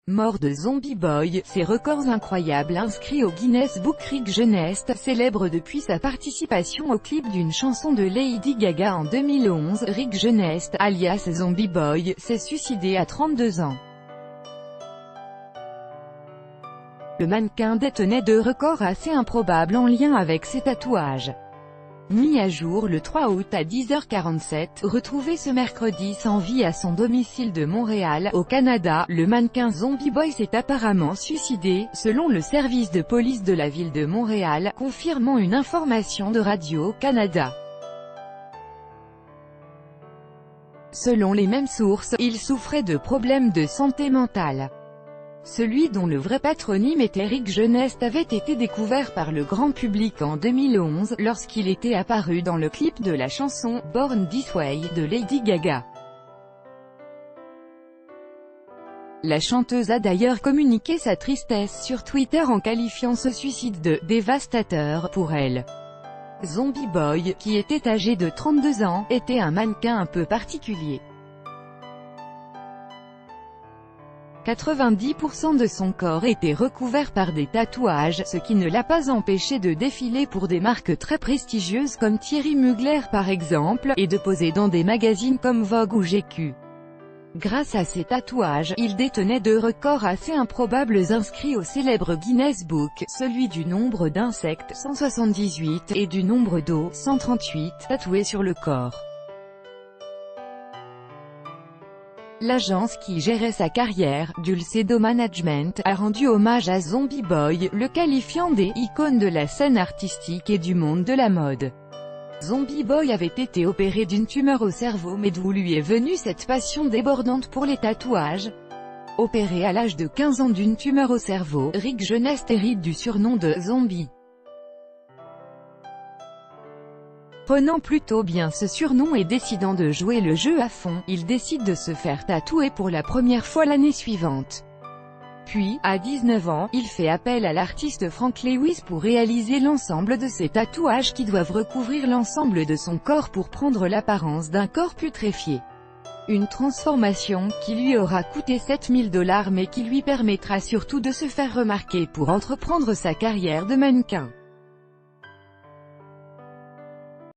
Mort de Zombie Boy, ces records incroyables inscrits au Guinness Book. Rick Genest, célèbre depuis sa participation au clip d'une chanson de Lady Gaga en 2011, Rick Genest, alias Zombie Boy, s'est suicidé à 32 ans. Le mannequin détenait deux records assez improbables en lien avec ses tatouages. Mis à jour le 3 août à 10h47, retrouvé ce mercredi sans vie à son domicile de Montréal, au Canada, le mannequin Zombie Boy s'est apparemment suicidé, selon le service de police de la ville de Montréal, confirmant une information de Radio-Canada. Selon les mêmes sources, il souffrait de problèmes de santé mentale. Celui dont le vrai patronyme était Rick Genest avait été découvert par le grand public en 2011, lorsqu'il était apparu dans le clip de la chanson « Born This Way » de Lady Gaga. La chanteuse a d'ailleurs communiqué sa tristesse sur Twitter en qualifiant ce suicide de « dévastateur » pour elle. Zombie Boy, qui était âgé de 32 ans, était un mannequin un peu particulier. 90% de son corps était recouvert par des tatouages, ce qui ne l'a pas empêché de défiler pour des marques très prestigieuses comme Thierry Mugler par exemple, et de poser dans des magazines comme Vogue ou GQ. Grâce à ses tatouages, il détenait deux records assez improbables inscrits au célèbre Guinness Book, celui du nombre d'insectes, 178, et du nombre d'os, 138, tatoués sur le corps. L'agence qui gérait sa carrière, Dulcedo Management, a rendu hommage à Zombie Boy, le qualifiant des « icônes de la scène artistique et du monde de la mode ». Zombie Boy avait été opéré d'une tumeur au cerveau, mais d'où lui est venue cette passion débordante pour les tatouages? Opéré à l'âge de 15 ans d'une tumeur au cerveau, Rick Genest hérite du surnom de « Zombie ». Prenant plutôt bien ce surnom et décidant de jouer le jeu à fond, il décide de se faire tatouer pour la première fois l'année suivante. Puis, à 19 ans, il fait appel à l'artiste Frank Lewis pour réaliser l'ensemble de ses tatouages qui doivent recouvrir l'ensemble de son corps pour prendre l'apparence d'un corps putréfié. Une transformation qui lui aura coûté $7000 mais qui lui permettra surtout de se faire remarquer pour entreprendre sa carrière de mannequin.